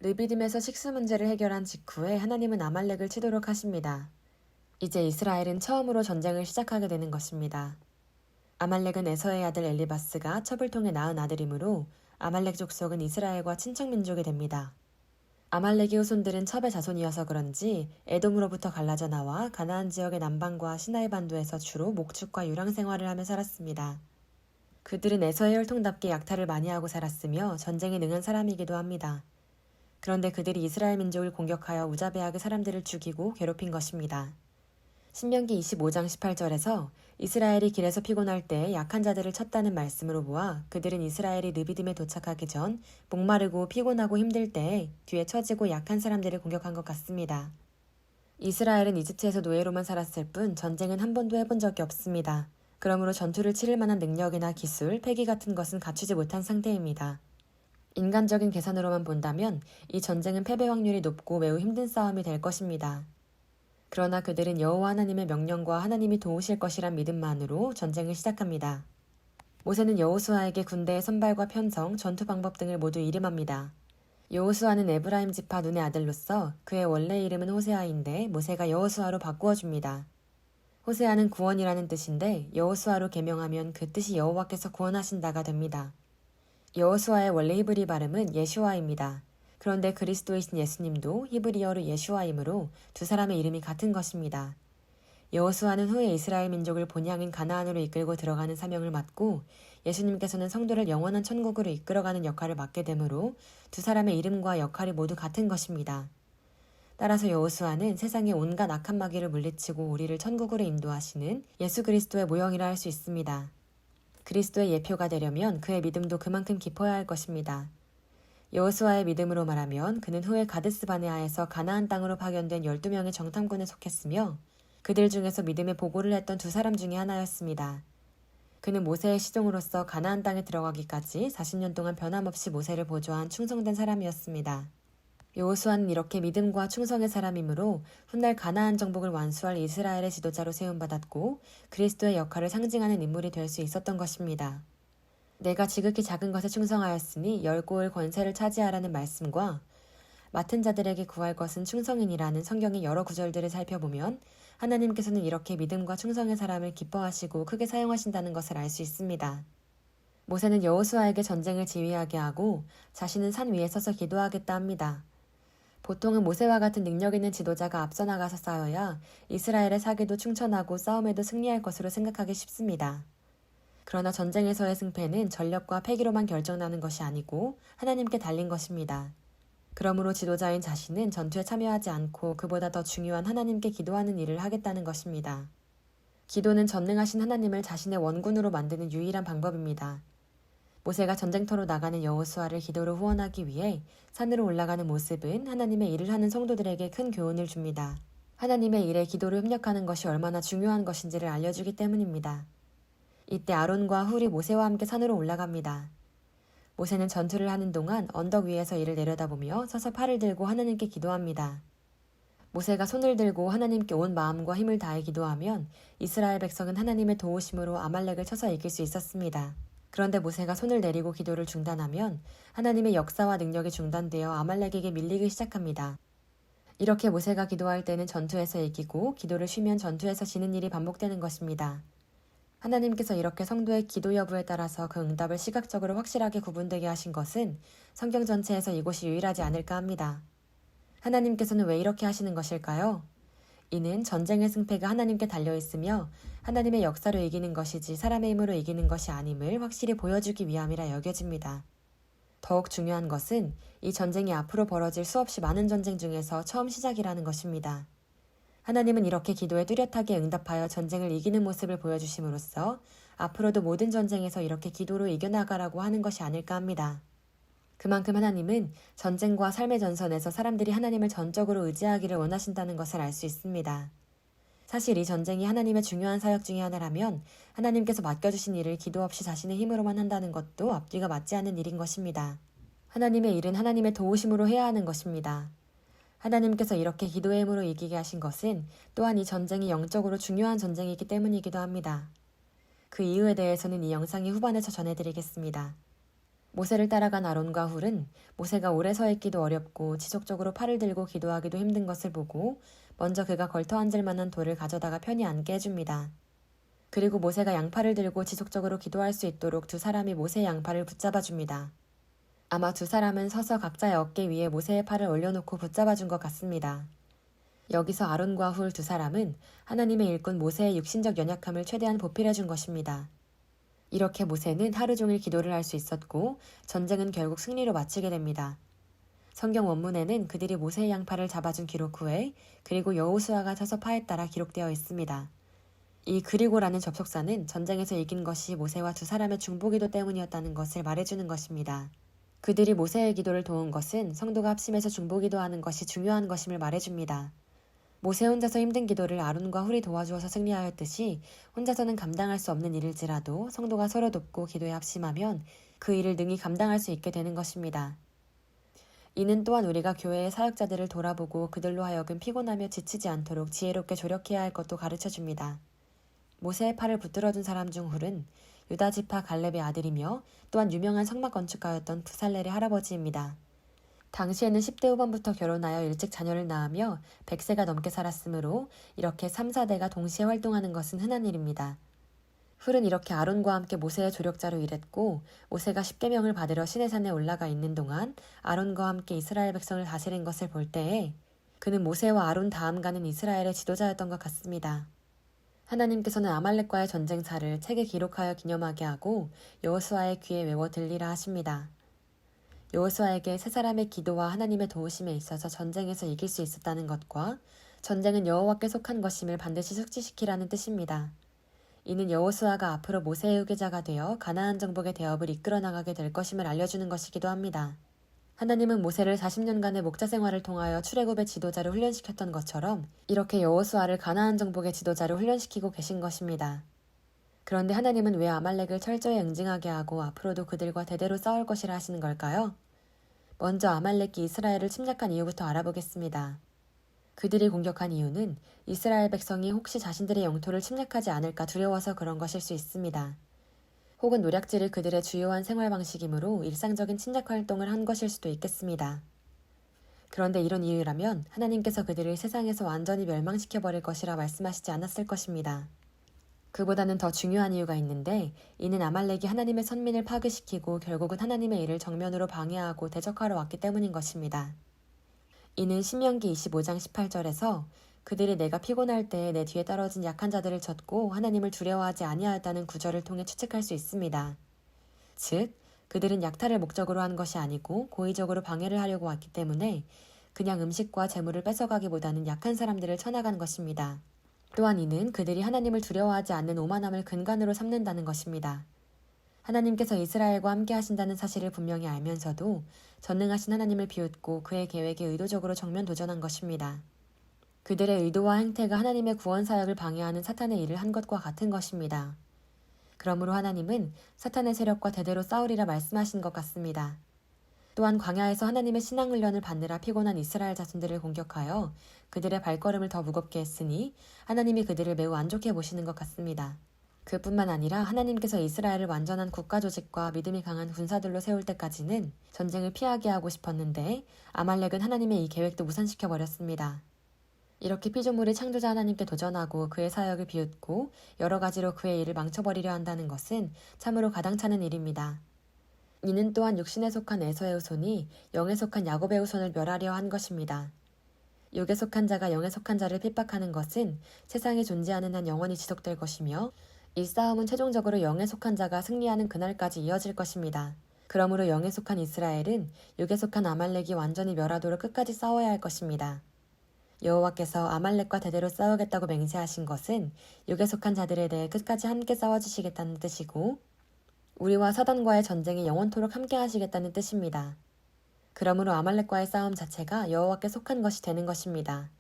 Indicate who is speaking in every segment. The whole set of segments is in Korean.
Speaker 1: 르비딤에서 식수 문제를 해결한 직후에 하나님은 아말렉을 치도록 하십니다. 이제 이스라엘은 처음으로 전쟁을 시작하게 되는 것입니다. 아말렉은 에서의 아들 엘리바스가 첩을 통해 낳은 아들이므로 아말렉 족속은 이스라엘과 친척민족이 됩니다. 아말렉의 후손들은 첩의 자손이어서 그런지 에돔으로부터 갈라져 나와 가나안 지역의 남방과 시나이 반도에서 주로 목축과 유랑 생활을 하며 살았습니다. 그들은 에서의 혈통답게 약탈을 많이 하고 살았으며 전쟁에 능한 사람이기도 합니다. 그런데 그들이 이스라엘 민족을 공격하여 우자베하게 사람들을 죽이고 괴롭힌 것입니다. 신명기 25장 18절에서 이스라엘이 길에서 피곤할 때 약한 자들을 쳤다는 말씀으로 보아 그들은 이스라엘이 르비딤에 도착하기 전 목마르고 피곤하고 힘들 때 뒤에 처지고 약한 사람들을 공격한 것 같습니다. 이스라엘은 이집트에서 노예로만 살았을 뿐 전쟁은 한 번도 해본 적이 없습니다. 그러므로 전투를 치를 만한 능력이나 기술, 패기 같은 것은 갖추지 못한 상태입니다. 인간적인 계산으로만 본다면 이 전쟁은 패배 확률이 높고 매우 힘든 싸움이 될 것입니다. 그러나 그들은 여호와 하나님의 명령과 하나님이 도우실 것이란 믿음만으로 전쟁을 시작합니다. 모세는 여호수아에게 군대의 선발과 편성, 전투 방법 등을 모두 이름합니다. 여호수아는 에브라임 지파 눈의 아들로서 그의 원래 이름은 호세아인데 모세가 여호수아로 바꾸어 줍니다. 호세아는 구원이라는 뜻인데 여호수아로 개명하면 그 뜻이 여호와께서 구원하신다가 됩니다. 여호수아의 원래 히브리 발음은 예슈아입니다. 그런데 그리스도이신 예수님도 히브리어로 예슈아이므로 두 사람의 이름이 같은 것입니다. 여호수아는 후에 이스라엘 민족을 본향인 가나안으로 이끌고 들어가는 사명을 맡고 예수님께서는 성도를 영원한 천국으로 이끌어가는 역할을 맡게 되므로 두 사람의 이름과 역할이 모두 같은 것입니다. 따라서 여호수아는 세상의 온갖 악한 마귀를 물리치고 우리를 천국으로 인도하시는 예수 그리스도의 모형이라 할 수 있습니다. 그리스도의 예표가 되려면 그의 믿음도 그만큼 깊어야 할 것입니다. 여호수아의 믿음으로 말하면 그는 후에 가데스 바네아에서 가나안 땅으로 파견된 12명의 정탐꾼에 속했으며 그들 중에서 믿음의 보고를 했던 두 사람 중에 하나였습니다. 그는 모세의 시종으로서 가나안 땅에 들어가기까지 40년 동안 변함없이 모세를 보조한 충성된 사람이었습니다. 여호수아는 이렇게 믿음과 충성의 사람이므로 훗날 가나안 정복을 완수할 이스라엘의 지도자로 세움받았고 그리스도의 역할을 상징하는 인물이 될 수 있었던 것입니다. 내가 지극히 작은 것에 충성하였으니 열고을 권세를 차지하라는 말씀과 맡은 자들에게 구할 것은 충성이니라는 성경의 여러 구절들을 살펴보면 하나님께서는 이렇게 믿음과 충성의 사람을 기뻐하시고 크게 사용하신다는 것을 알 수 있습니다. 모세는 여호수아에게 전쟁을 지휘하게 하고 자신은 산 위에 서서 기도하겠다 합니다. 보통은 모세와 같은 능력 있는 지도자가 앞서 나가서 싸워야 이스라엘의 사기도 충천하고 싸움에도 승리할 것으로 생각하기 쉽습니다. 그러나 전쟁에서의 승패는 전력과 패기로만 결정나는 것이 아니고 하나님께 달린 것입니다. 그러므로 지도자인 자신은 전투에 참여하지 않고 그보다 더 중요한 하나님께 기도하는 일을 하겠다는 것입니다. 기도는 전능하신 하나님을 자신의 원군으로 만드는 유일한 방법입니다. 모세가 전쟁터로 나가는 여호수아를 기도로 후원하기 위해 산으로 올라가는 모습은 하나님의 일을 하는 성도들에게 큰 교훈을 줍니다. 하나님의 일에 기도로 협력하는 것이 얼마나 중요한 것인지를 알려주기 때문입니다. 이때 아론과 훌이 모세와 함께 산으로 올라갑니다. 모세는 전투를 하는 동안 언덕 위에서 이를 내려다보며 서서 팔을 들고 하나님께 기도합니다. 모세가 손을 들고 하나님께 온 마음과 힘을 다해 기도하면 이스라엘 백성은 하나님의 도우심으로 아말렉을 쳐서 이길 수 있었습니다. 그런데 모세가 손을 내리고 기도를 중단하면 하나님의 역사와 능력이 중단되어 아말렉에게 밀리기 시작합니다. 이렇게 모세가 기도할 때는 전투에서 이기고 기도를 쉬면 전투에서 지는 일이 반복되는 것입니다. 하나님께서 이렇게 성도의 기도 여부에 따라서 그 응답을 시각적으로 확실하게 구분되게 하신 것은 성경 전체에서 이곳이 유일하지 않을까 합니다. 하나님께서는 왜 이렇게 하시는 것일까요? 이는 전쟁의 승패가 하나님께 달려있으며 하나님의 역사로 이기는 것이지 사람의 힘으로 이기는 것이 아님을 확실히 보여주기 위함이라 여겨집니다. 더욱 중요한 것은 이 전쟁이 앞으로 벌어질 수없이 많은 전쟁 중에서 처음 시작이라는 것입니다. 하나님은 이렇게 기도에 뚜렷하게 응답하여 전쟁을 이기는 모습을 보여주심으로써 앞으로도 모든 전쟁에서 이렇게 기도로 이겨나가라고 하는 것이 아닐까 합니다. 그만큼 하나님은 전쟁과 삶의 전선에서 사람들이 하나님을 전적으로 의지하기를 원하신다는 것을 알 수 있습니다. 사실 이 전쟁이 하나님의 중요한 사역 중에 하나라면 하나님께서 맡겨주신 일을 기도 없이 자신의 힘으로만 한다는 것도 앞뒤가 맞지 않는 일인 것입니다. 하나님의 일은 하나님의 도우심으로 해야 하는 것입니다. 하나님께서 이렇게 기도의 힘으로 이기게 하신 것은 또한 이 전쟁이 영적으로 중요한 전쟁이기 때문이기도 합니다. 그 이유에 대해서는 이 영상의 후반에서 전해드리겠습니다. 모세를 따라간 아론과 훌은 모세가 오래 서 있기도 어렵고 지속적으로 팔을 들고 기도하기도 힘든 것을 보고 먼저 그가 걸터 앉을 만한 돌을 가져다가 편히 앉게 해줍니다. 그리고 모세가 양팔을 들고 지속적으로 기도할 수 있도록 두 사람이 모세의 양팔을 붙잡아 줍니다. 아마 두 사람은 서서 각자의 어깨 위에 모세의 팔을 올려놓고 붙잡아 준 것 같습니다. 여기서 아론과 훌 두 사람은 하나님의 일꾼 모세의 육신적 연약함을 최대한 보필해 준 것입니다. 이렇게 모세는 하루 종일 기도를 할 수 있었고 전쟁은 결국 승리로 마치게 됩니다. 성경 원문에는 그들이 모세의 양팔을 잡아준 기록 후에 그리고 여호수아가 서서 파에 따라 기록되어 있습니다. 이 그리고라는 접속사는 전쟁에서 이긴 것이 모세와 두 사람의 중보기도 때문이었다는 것을 말해주는 것입니다. 그들이 모세의 기도를 도운 것은 성도가 합심해서 중보기도하는 것이 중요한 것임을 말해줍니다. 모세 혼자서 힘든 기도를 아론과 훌이 도와주어서 승리하였듯이 혼자서는 감당할 수 없는 일일지라도 성도가 서로 돕고 기도에 합심하면 그 일을 능히 감당할 수 있게 되는 것입니다. 이는 또한 우리가 교회의 사역자들을 돌아보고 그들로 하여금 피곤하며 지치지 않도록 지혜롭게 조력해야 할 것도 가르쳐줍니다. 모세의 팔을 붙들어준 사람 중 훌은 유다 지파 갈렙의 아들이며 또한 유명한 성막 건축가였던 부살렐의 할아버지입니다. 당시에는 10대 후반부터 결혼하여 일찍 자녀를 낳으며 100세가 넘게 살았으므로 이렇게 3, 4대가 동시에 활동하는 것은 흔한 일입니다. 훌은 이렇게 아론과 함께 모세의 조력자로 일했고 모세가 십계명을 받으러 시내산에 올라가 있는 동안 아론과 함께 이스라엘 백성을 다스린 것을 볼 때에 그는 모세와 아론 다음 가는 이스라엘의 지도자였던 것 같습니다. 하나님께서는 아말렉과의 전쟁사를 책에 기록하여 기념하게 하고 여호수아의 귀에 외워 들리라 하십니다. 여호수아에게 세 사람의 기도와 하나님의 도우심에 있어서 전쟁에서 이길 수 있었다는 것과 전쟁은 여호와께 속한 것임을 반드시 숙지시키라는 뜻입니다. 이는 여호수아가 앞으로 모세의 후계자가 되어 가나안 정복의 대업을 이끌어 나가게 될 것임을 알려주는 것이기도 합니다. 하나님은 모세를 40년간의 목자 생활을 통하여 출애굽의 지도자를 훈련시켰던 것처럼 이렇게 여호수아를 가나안 정복의 지도자를 훈련시키고 계신 것입니다. 그런데 하나님은 왜 아말렉을 철저히 응징하게 하고 앞으로도 그들과 대대로 싸울 것이라 하시는 걸까요? 먼저 아말렉이 이스라엘을 침략한 이유부터 알아보겠습니다. 그들이 공격한 이유는 이스라엘 백성이 혹시 자신들의 영토를 침략하지 않을까 두려워서 그런 것일 수 있습니다. 혹은 노략질이 그들의 주요한 생활 방식이므로 일상적인 침략 활동을 한 것일 수도 있겠습니다. 그런데 이런 이유라면 하나님께서 그들을 세상에서 완전히 멸망시켜버릴 것이라 말씀하시지 않았을 것입니다. 그보다는 더 중요한 이유가 있는데 이는 아말렉이 하나님의 선민을 파괴시키고 결국은 하나님의 일을 정면으로 방해하고 대적하러 왔기 때문인 것입니다. 이는 신명기 25장 18절에서 그들이 내가 피곤할 때에 내 뒤에 떨어진 약한 자들을 쳤고 하나님을 두려워하지 아니하였다는 구절을 통해 추측할 수 있습니다. 즉, 그들은 약탈을 목적으로 한 것이 아니고 고의적으로 방해를 하려고 왔기 때문에 그냥 음식과 재물을 뺏어가기보다는 약한 사람들을 쳐나간 것입니다. 또한 이는 그들이 하나님을 두려워하지 않는 오만함을 근간으로 삼는다는 것입니다. 하나님께서 이스라엘과 함께 하신다는 사실을 분명히 알면서도 전능하신 하나님을 비웃고 그의 계획에 의도적으로 정면 도전한 것입니다. 그들의 의도와 행태가 하나님의 구원 사역을 방해하는 사탄의 일을 한 것과 같은 것입니다. 그러므로 하나님은 사탄의 세력과 대대로 싸우리라 말씀하신 것 같습니다. 또한 광야에서 하나님의 신앙 훈련을 받느라 피곤한 이스라엘 자손들을 공격하여 그들의 발걸음을 더 무겁게 했으니 하나님이 그들을 매우 안 좋게 보시는 것 같습니다. 그뿐만 아니라 하나님께서 이스라엘을 완전한 국가 조직과 믿음이 강한 군사들로 세울 때까지는 전쟁을 피하게 하고 싶었는데 아말렉은 하나님의 이 계획도 무산시켜버렸습니다. 이렇게 피조물의 창조자 하나님께 도전하고 그의 사역을 비웃고 여러 가지로 그의 일을 망쳐버리려 한다는 것은 참으로 가당찮은 일입니다. 이는 또한 육신에 속한 에서의 후손이 영에 속한 야곱의 후손을 멸하려 한 것입니다. 육에 속한 자가 영에 속한 자를 핍박하는 것은 세상에 존재하는 한 영원히 지속될 것이며 이 싸움은 최종적으로 영에 속한 자가 승리하는 그날까지 이어질 것입니다. 그러므로 영에 속한 이스라엘은 육에 속한 아말렉이 완전히 멸하도록 끝까지 싸워야 할 것입니다. 여호와께서 아말렉과 대대로 싸우겠다고 맹세하신 것은 육에 속한 자들에 대해 끝까지 함께 싸워주시겠다는 뜻이고 우리와 사단과의 전쟁에 영원토록 함께 하시겠다는 뜻입니다. 그러므로 아말렉과의 싸움 자체가 여호와께 속한 것이 되는 것입니다.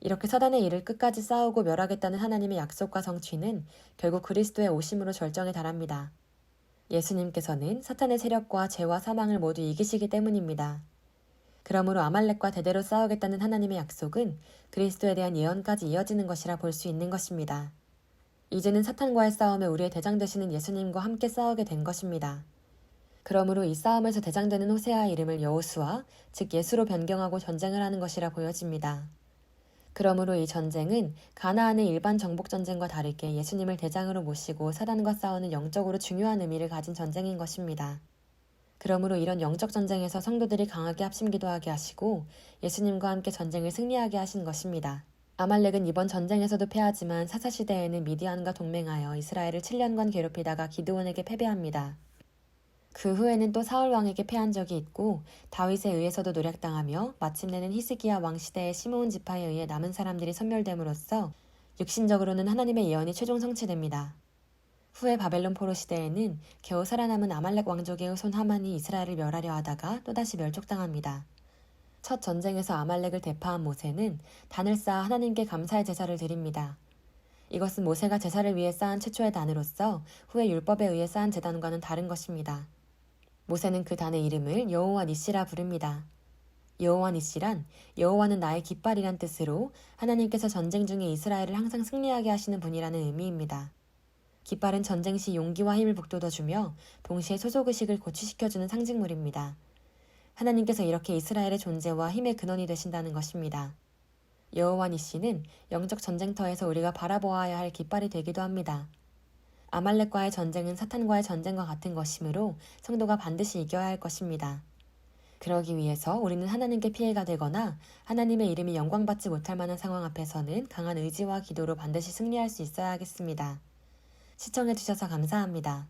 Speaker 1: 이렇게 사단의 일을 끝까지 싸우고 멸하겠다는 하나님의 약속과 성취는 결국 그리스도의 오심으로 절정에 달합니다. 예수님께서는 사탄의 세력과 죄와 사망을 모두 이기시기 때문입니다. 그러므로 아말렉과 대대로 싸우겠다는 하나님의 약속은 그리스도에 대한 예언까지 이어지는 것이라 볼 수 있는 것입니다. 이제는 사탄과의 싸움에 우리의 대장 되시는 예수님과 함께 싸우게 된 것입니다. 그러므로 이 싸움에서 대장되는 호세아의 이름을 여호수아, 즉 예수로 변경하고 전쟁을 하는 것이라 보여집니다. 그러므로 이 전쟁은 가나안의 일반 정복 전쟁과 다르게 예수님을 대장으로 모시고 사단과 싸우는 영적으로 중요한 의미를 가진 전쟁인 것입니다. 그러므로 이런 영적 전쟁에서 성도들이 강하게 합심기도하게 하시고 예수님과 함께 전쟁을 승리하게 하신 것입니다. 아말렉은 이번 전쟁에서도 패하지만 사사시대에는 미디안과 동맹하여 이스라엘을 7년간 괴롭히다가 기드온에게 패배합니다. 그 후에는 또 사울 왕에게 패한 적이 있고 다윗에 의해서도 노략당하며 마침내는 히스기야 왕 시대의 시므온 지파에 의해 남은 사람들이 섬멸됨으로써 육신적으로는 하나님의 예언이 최종 성취됩니다. 후에 바벨론 포로 시대에는 겨우 살아남은 아말렉 왕족의 후손 하만이 이스라엘을 멸하려 하다가 또다시 멸족당합니다. 첫 전쟁에서 아말렉을 대파한 모세는 단을 쌓아 하나님께 감사의 제사를 드립니다. 이것은 모세가 제사를 위해 쌓은 최초의 단으로서 후에 율법에 의해 쌓은 제단과는 다른 것입니다. 모세는 그 단의 이름을 여호와 니시라 부릅니다. 여호와 니시란 여호와는 나의 깃발이란 뜻으로 하나님께서 전쟁 중에 이스라엘을 항상 승리하게 하시는 분이라는 의미입니다. 깃발은 전쟁 시 용기와 힘을 북돋워주며 동시에 소속의식을 고취시켜주는 상징물입니다. 하나님께서 이렇게 이스라엘의 존재와 힘의 근원이 되신다는 것입니다. 여호와 니시는 영적 전쟁터에서 우리가 바라보아야 할 깃발이 되기도 합니다. 아말렉과의 전쟁은 사탄과의 전쟁과 같은 것이므로 성도가 반드시 이겨야 할 것입니다. 그러기 위해서 우리는 하나님께 피해가 되거나 하나님의 이름이 영광받지 못할 만한 상황 앞에서는 강한 의지와 기도로 반드시 승리할 수 있어야 하겠습니다. 시청해주셔서 감사합니다.